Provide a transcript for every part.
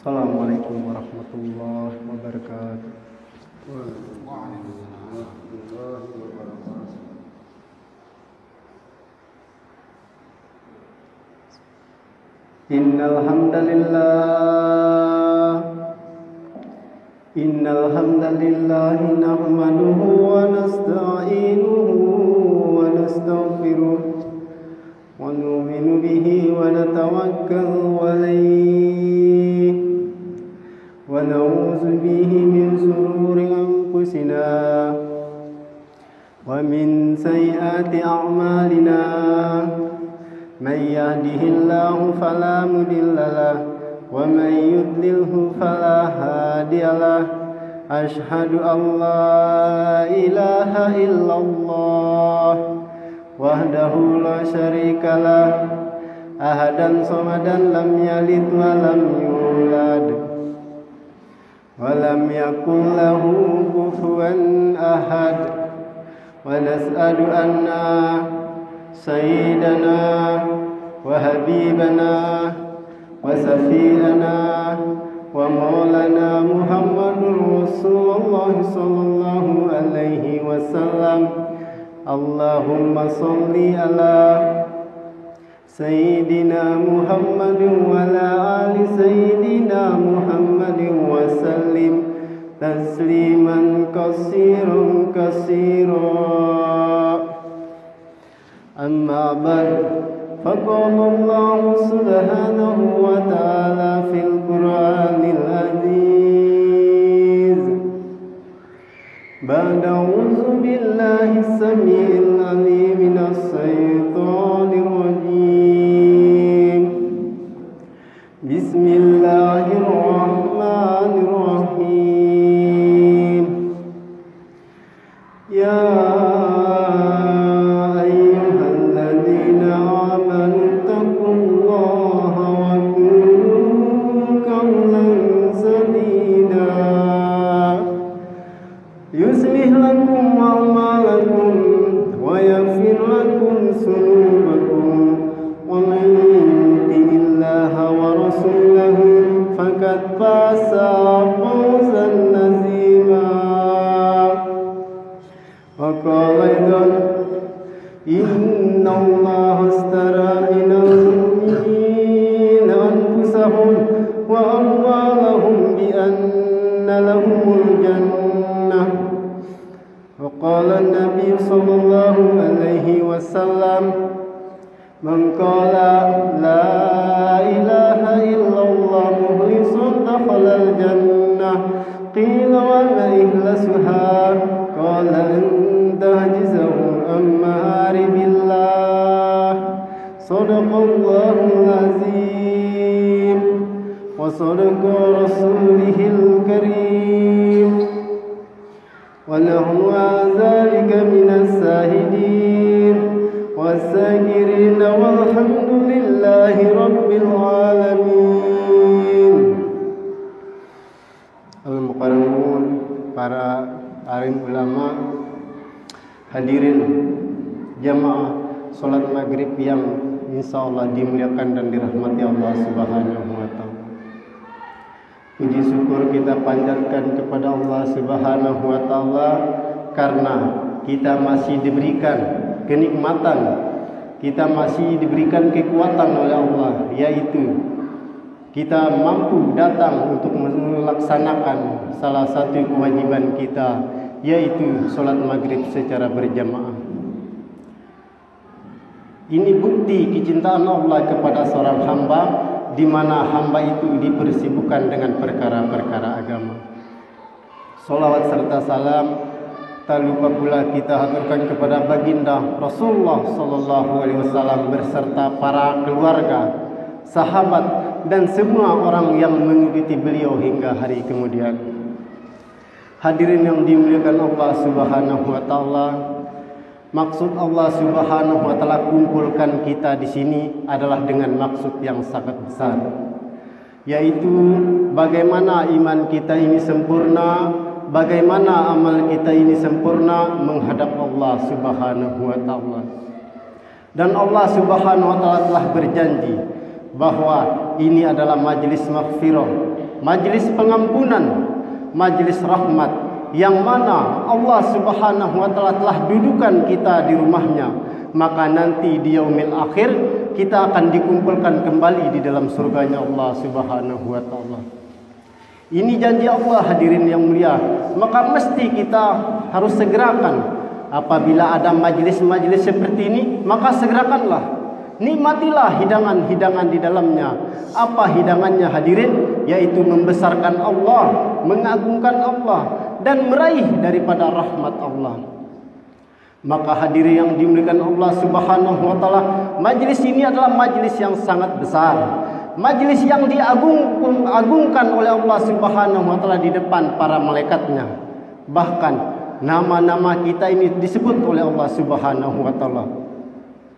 Assalamualaikum warahmatullahi wabarakatuh. Innal hamdalillah nahmaduhu wa nasta'inuhu wa nastaghfiruh wa nu'minu bihi wa natawakkalu alayhi wa na'udzu bihi min shururi anfusina wa min sayyiati a'malina. Man yahdihillahu fala mudilla lahu wa man yudlilhu fala hadiya lahu. Asyhadu an la ilaha illallah wahdahu la syarika lah, ahadan somadan lam yalid wa lam yulad wa lam yakul lahu kufuwan ahad. Wa nas'alu anna sayyidana wa habibana wa safi'ana wa maulana Muhammadur Rasulullah sallallahu alaihi wasallam. Allahumma salli ala sayyidina Muhammadin wa ala ali sayyidina Muhammadin wa sallim tasliman katsiran katsiran. Amma ba'd. فقال الله سبحانه وتعالى في القرآن العزيز بعد أعوذ بالله السميع العليم من الشيطان الرجيم. بسم الله الرحمن الرحيم. يا إن الله اشترى من المؤمنين أنفسهم وأموالهم بأن لهم الجنة. وقال النبي صلى الله عليه وسلم من قال لا إله إلا الله مخلصا دخل الجنة. قيل وما إخلاصها؟ قال أن تحجزه عن محارم الله. صدق الله العظيم وصدق رسوله الكريم ونحن على ذلك من الشاهدين والشاكرين والحمد لله رب العالمين. Al-Mukarramun, para alim ulama, hadirin jamaah salat maghrib yang insyaallah dimuliakan dan dirahmati Allah Subhanahu wa taala. Puji syukur kita panjatkan kepada Allah Subhanahu wa taala karena kita masih diberikan kenikmatan, kita masih diberikan kekuatan oleh Allah, yaitu kita mampu datang untuk melaksanakan salah satu kewajiban kita, yaitu sholat maghrib secara berjamaah. Ini bukti kecintaan Allah kepada seorang hamba, di mana hamba itu dipersibukkan dengan perkara-perkara agama. Salawat serta salam tak lupa pula kita haturkan kepada baginda Rasulullah sallallahu alaihi wasallam beserta para keluarga, sahabat, dan semua orang yang mengikuti beliau hingga hari kemudian. Hadirin yang dimuliakan Allah Subhanahu wa taala, maksud Allah Subhanahu wa taala kumpulkan kita di sini adalah dengan maksud yang sangat besar, yaitu bagaimana iman kita ini sempurna, bagaimana amal kita ini sempurna menghadap Allah Subhanahu wa taala. Dan Allah Subhanahu wa taala telah berjanji bahwa ini adalah majelis maghfirah, majelis pengampunan, majelis rahmat, yang mana Allah Subhanahu wa taala telah dudukan kita di rumahnya. Maka nanti di yaumil akhir kita akan dikumpulkan kembali di dalam surganya Allah Subhanahu wa taala. Ini janji Allah, hadirin yang mulia. Maka mesti kita harus segerakan. Apabila ada majlis-majlis seperti ini, maka segerakanlah. Nikmatilah hidangan-hidangan di dalamnya. Apa hidangannya, hadirin? Yaitu membesarkan Allah, mengagungkan Allah, dan meraih daripada rahmat Allah. Maka hadirin yang dimuliakan Allah Subhanahu wa taala, majlis ini adalah majlis yang sangat besar. Majlis yang diagungkan oleh Allah Subhanahu wa taala di depan para malaikatnya. Bahkan nama-nama kita ini disebut oleh Allah Subhanahu wa taala.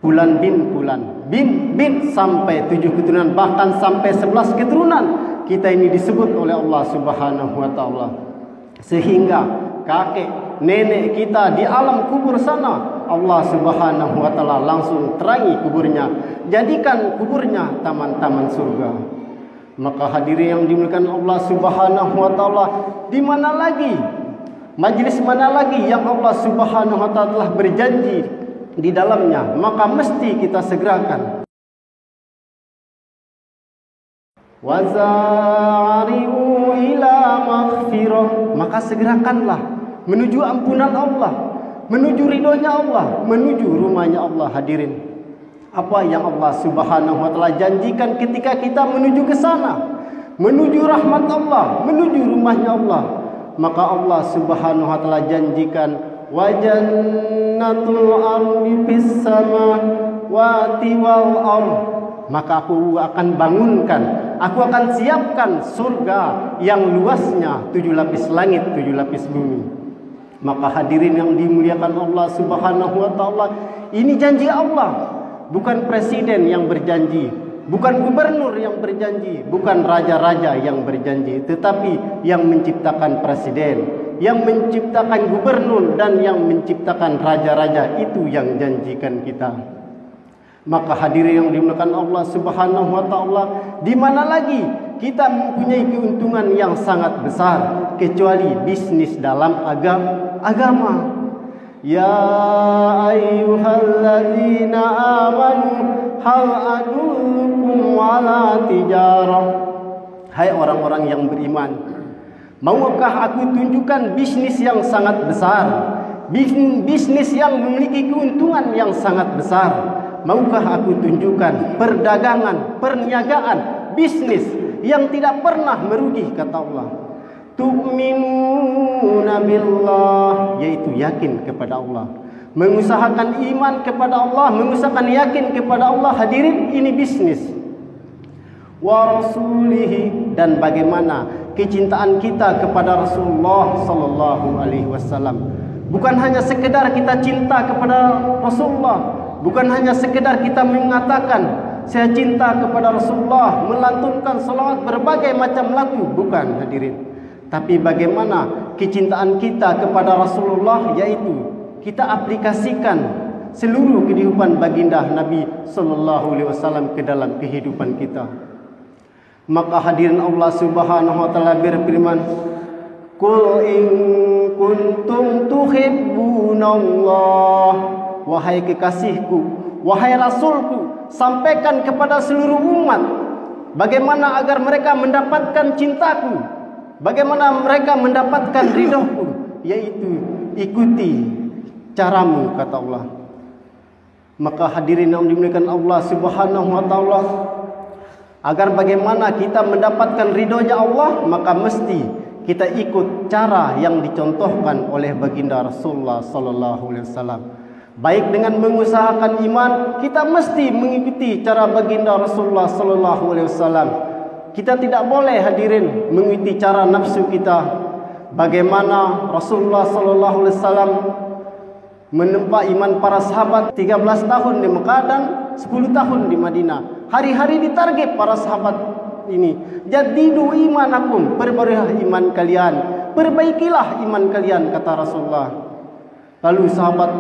Fulan bin fulan, bin sampai 7 keturunan, bahkan sampai 11 keturunan kita ini disebut oleh Allah Subhanahu wa taala. Sehingga kakek nenek kita di alam kubur sana, Allah Subhanahu wa taala langsung terangi kuburnya, jadikan kuburnya taman-taman surga. Maka hadirin yang dimuliakan Allah Subhanahu wa taala, di mana lagi, majlis mana lagi yang Allah Subhanahu wa taala telah berjanji di dalamnya, maka mesti kita segerakan. Wazari'u ila maghfirah, maka segerakanlah menuju ampunan Allah, menuju ridhonya Allah, menuju rumahnya Allah. Hadirin, apa yang Allah Subhanahu wa taala janjikan ketika kita menuju ke sana, menuju rahmat Allah, menuju rumahnya Allah, maka Allah Subhanahu wa taala janjikan wa jannatul ardi fis samawati wal ard, maka aku akan bangunkan, aku akan siapkan surga yang luasnya 7 lapis langit, 7 lapis bumi. Maka hadirin yang dimuliakan Allah Subhanahu wa taala, ini janji Allah, bukan presiden yang berjanji, bukan gubernur yang berjanji, bukan raja-raja yang berjanji, tetapi yang menciptakan presiden, yang menciptakan gubernur, dan yang menciptakan raja-raja itu yang janjikan kita. Maka hadirin yang dimuliakan Allah Subhanahu wa taala, di mana lagi kita mempunyai keuntungan yang sangat besar kecuali bisnis dalam agama. Ya ayyuhalladzina amanu hal adullukum ala tijarah. Hai orang-orang yang beriman, maukah aku tunjukkan bisnis yang sangat besar, bisnis yang memiliki keuntungan yang sangat besar? Maukah aku tunjukkan perdagangan, perniagaan, bisnis yang tidak pernah merugi, kata Allah. Tu'minuna billah, yaitu yakin kepada Allah, mengusahakan iman kepada Allah, mengusahakan yakin kepada Allah. Hadirin, ini bisnis. Wa rasulihi, dan bagaimana kecintaan kita kepada Rasulullah sallallahu alaihi wasallam. Bukan hanya sekedar kita cinta kepada Rasulullah, bukan hanya sekedar kita mengatakan saya cinta kepada Rasulullah, melantunkan salawat berbagai macam lagu, bukan hadirin. Tapi bagaimana kecintaan kita kepada Rasulullah, yaitu kita aplikasikan seluruh kehidupan baginda Nabi sallallahu alaihi wasallam ke dalam kehidupan kita. Maka hadirin, Allah Subhanahu wa taala berfirman, "Qul in kuntum tuhibbunallah," wahai kekasihku, wahai Rasulku, sampaikan kepada seluruh umat bagaimana agar mereka mendapatkan cintaku, bagaimana mereka mendapatkan ridhoku, yaitu ikuti caramu, kata Allah. Maka hadirin yang dimuliakan Allah Subhanahu wa taala, agar bagaimana kita mendapatkan ridhonya Allah, maka mesti kita ikut cara yang dicontohkan oleh baginda Rasulullah sallallahu alaihi wasallam. Baik dengan mengusahakan iman, kita mesti mengikuti cara baginda Rasulullah sallallahu alaihi wasallam. Kita tidak boleh hadirin mengikuti cara nafsu kita. Bagaimana Rasulullah sallallahu alaihi wasallam menempa iman para sahabat 13 tahun di Mekah dan 10 tahun di Madinah. Hari-hari ditarget para sahabat ini. Jadidu imanakum, perbaikilah iman kalian, perbaikilah iman kalian, kata Rasulullah. Lalu sahabat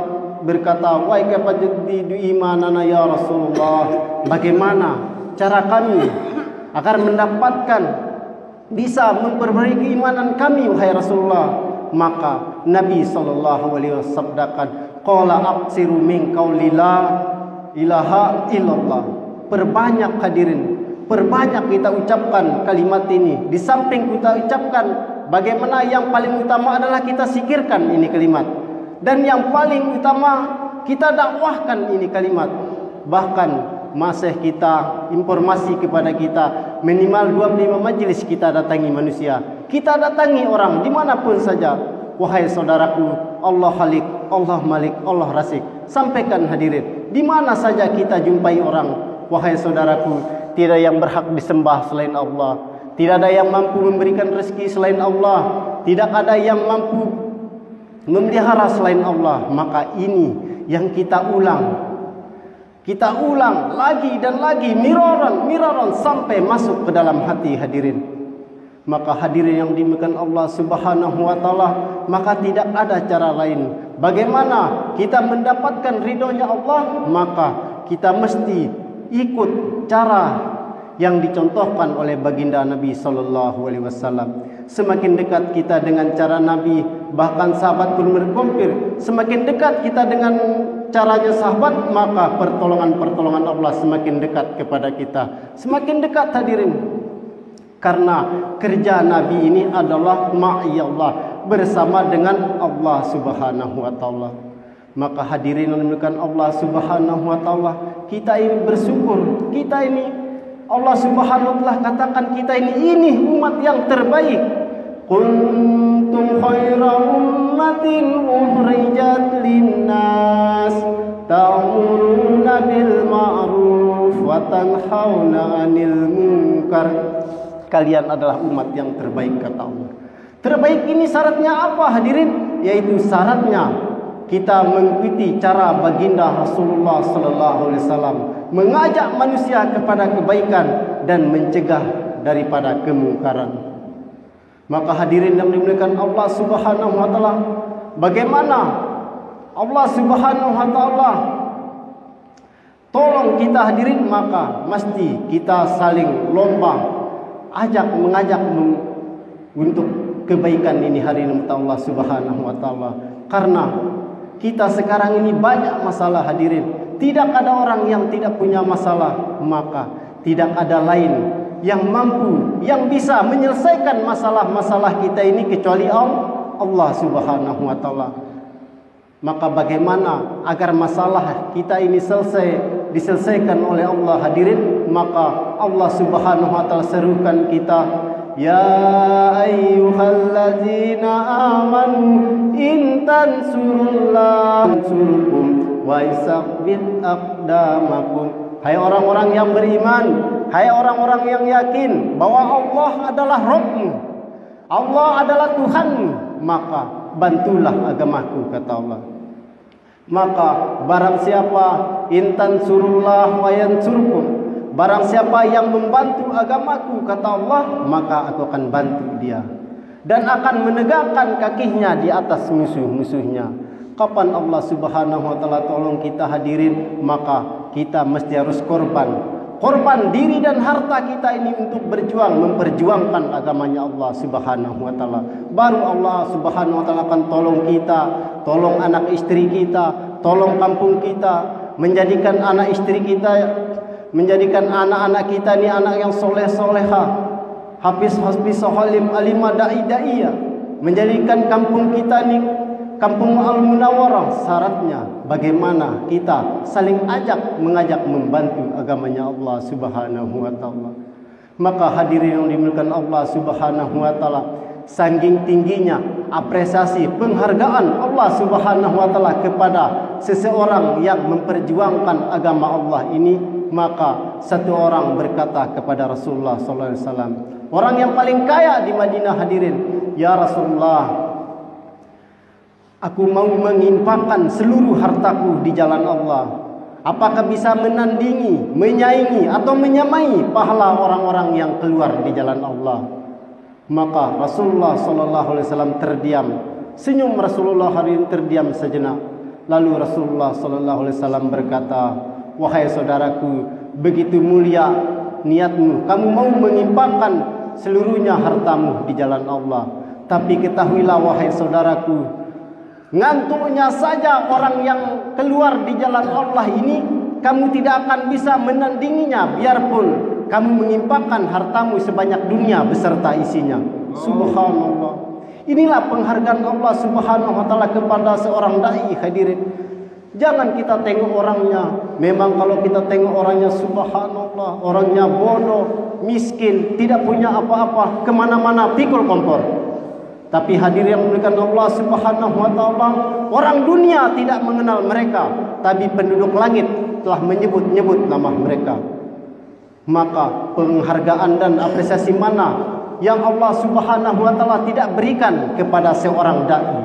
berkata, "Wa kaifa jadidu imanana ya Rasulullah?" Bagaimana cara kami agar mendapatkan bisa memperbarui keimanan kami wahai Rasulullah. Maka Nabi SAW sabdakan, qala aqsiru min qauli la ilaha illallah. Perbanyak hadirin, perbanyak kita ucapkan kalimat ini. Di samping kita ucapkan, bagaimana yang paling utama adalah kita zikirkan ini kalimat. Dan yang paling utama kita dakwahkan ini kalimat. Bahkan masih kita informasi kepada kita, minimal 25 majelis kita datangi manusia. Kita datangi orang dimanapun saja. Wahai saudaraku, Allah Khalik, Allah Malik, Allah Rasik. Sampaikan hadirin, di mana saja kita jumpai orang. Wahai saudaraku, tidak yang berhak disembah selain Allah. Tidak ada yang mampu memberikan rezeki selain Allah. Tidak ada yang mampu memelihara selain Allah. Maka ini yang kita ulang. Kita ulang lagi dan lagi, miraran sampai masuk ke dalam hati hadirin. Maka hadirin yang dimuliakan Allah Subhanahu wa taala, maka tidak ada cara lain. Bagaimana kita mendapatkan ridhonya Allah? Maka kita mesti ikut cara yang dicontohkan oleh baginda Nabi sallallahu alaihi wasallam. Semakin dekat kita dengan cara Nabi, bahkan sahabat pun berkompir, semakin dekat kita dengan caranya sahabat, maka pertolongan Allah semakin dekat kepada kita. Semakin dekat hadirin. Karena kerja Nabi ini adalah ma'iyallah, bersama dengan Allah Subhanahu wa taala. Maka hadirin yang dimuliakan Allah Subhanahu wa taala, kita ini bersyukur. Kita ini Allah Subhanahu wa taala katakan kita ini umat yang terbaik. Kuntum khaira ummatin ukhrijat linnas ta'muruna bil ma'ruf wa tanhauna 'anil munkar. Kalian adalah umat yang terbaik, kata Allah. Terbaik ini syaratnya apa hadirin? Yaitu syaratnya kita mengikuti cara baginda Rasulullah sallallahu alaihi wasallam, mengajak manusia kepada kebaikan dan mencegah daripada kemungkaran. Maka hadirin yang dimuliakan Allah Subhanahu wa taala, bagaimana Allah Subhanahu wa taala tolong kita hadirin, maka mesti kita saling lomba mengajak untuk kebaikan ini hadirin Allah Subhanahu wa taala. Karena kita sekarang ini banyak masalah hadirin. Tidak ada orang yang tidak punya masalah, maka tidak ada lain yang mampu, yang bisa menyelesaikan masalah-masalah kita ini kecuali Allah Subhanahu wa taala. Maka bagaimana agar masalah kita ini diselesaikan oleh Allah hadirin? Maka Allah Subhanahu wa taala serukan kita, ya ayyuhalladzina amanu in tansurullaha yansurkum wa yusabbit aqdamakum. Hai orang-orang yang beriman, hai orang-orang yang yakin bahwa Allah adalah Rabbmu, Allah adalah Tuhanmu, maka bantulah agamaku, kata Allah. Maka barang siapa intan surullah wa yansurkum, barang siapa yang membantu agamaku, kata Allah, maka aku akan bantu dia dan akan menegakkan kakinya di atas musuh-musuhnya. Kapan Allah Subhanahu wa taala tolong kita hadirin? Maka kita mesti harus korban diri dan harta kita ini untuk memperjuangkan agamanya Allah Subhanahu wa taala. Baru Allah Subhanahu wa taala akan tolong kita, tolong anak istri kita, tolong kampung kita, menjadikan anak istri kita, menjadikan anak-anak kita ini anak yang soleh-solehah, hafiz halim alimah da'i-da'iyah, menjadikan kampung kita ini Kampung Al-Munawwarah. Syaratnya bagaimana kita saling mengajak membantu agamanya Allah Subhanahu wa taala. Maka hadirin yang dimuliakan Allah Subhanahu wa taala, saking tingginya apresiasi penghargaan Allah Subhanahu wa taala kepada seseorang yang memperjuangkan agama Allah ini, maka satu orang berkata kepada Rasulullah sallallahu alaihi wasallam, orang yang paling kaya di Madinah hadirin, ya Rasulullah, aku mau menginfakkan seluruh hartaku di jalan Allah. Apakah bisa menandingi, menyaingi atau menyamai pahala orang-orang yang keluar di jalan Allah? Maka Rasulullah sallallahu alaihi wasallam terdiam. Senyum Rasulullah hari ini terdiam sejenak. Lalu Rasulullah sallallahu alaihi wasallam berkata, "Wahai saudaraku, begitu mulia niatmu, kamu mau menginfakkan seluruhnya hartamu di jalan Allah. Tapi ketahuilah wahai saudaraku, ngantuknya saja orang yang keluar di jalan Allah ini, kamu tidak akan bisa menandinginya biarpun kamu mengimpakkan hartamu sebanyak dunia beserta isinya. Subhanallah. Inilah penghargaan Allah Subhanahu wa taala kepada seorang dai, hadirin. Jangan kita tengok orangnya. Memang kalau kita tengok orangnya, subhanallah, orangnya bodoh, miskin, tidak punya apa-apa, kemana-mana pikul kompor. Tapi hadirin yang dimuliakan Allah Subhanahu wa taala, orang dunia tidak mengenal mereka, tapi penduduk langit telah menyebut-nyebut nama mereka. Maka penghargaan dan apresiasi mana yang Allah Subhanahu wa taala tidak berikan kepada seorang dai?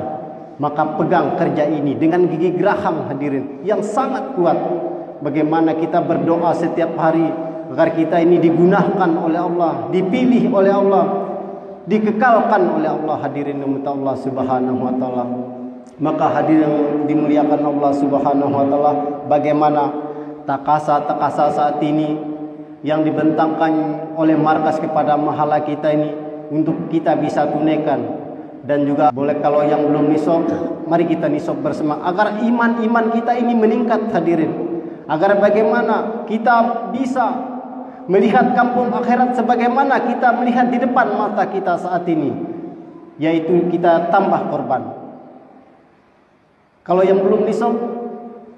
Maka pegang kerja ini dengan gigi geraham, hadirin, yang sangat kuat. Bagaimana kita berdoa setiap hari agar kita ini digunakan oleh Allah, dipilih oleh Allah, dikekalkan oleh Allah, hadirin Allah Subhanahu wa taala. Maka hadirin yang dimuliakan Allah Subhanahu wa taala, bagaimana takasa-takasa saat ini yang dibentangkan oleh markas kepada mahala kita ini untuk kita bisa tunaikan. Dan juga boleh kalau yang belum nisab, mari kita nisab bersama agar iman kita ini meningkat, hadirin. Agar bagaimana kita bisa melihat kampung akhirat sebagaimana kita melihat di depan mata kita saat ini, yaitu kita tambah korban. Kalau yang belum nisab,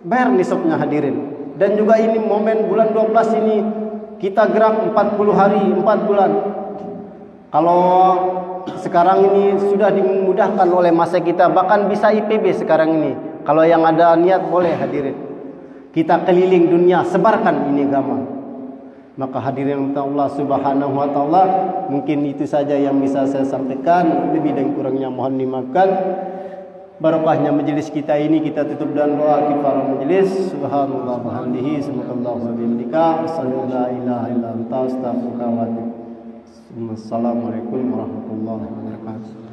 bayar nisabnya, hadirin. Dan juga ini momen bulan 12 ini kita gerak 40 hari 4 bulan. Kalau sekarang ini sudah dimudahkan oleh masa kita, bahkan bisa IPB sekarang ini. Kalau yang ada niat boleh, hadirin. Kita keliling dunia, sebarkan ini agama. Maka hadirin Allah Subhanahu wa taala, mungkin itu saja yang bisa saya sampaikan. Lebih dan kurangnya mohon dimaafkan. Barokahnya majelis kita ini kita tutup dengan doa kifarah majelis. Subhanallah wa bihamdihi, subhanallah wa bihamdika, asyhadu an la ilaha illa anta, astaghfiruka wa atubu ilaik. Assalamualaikum warahmatullahi wabarakatuh.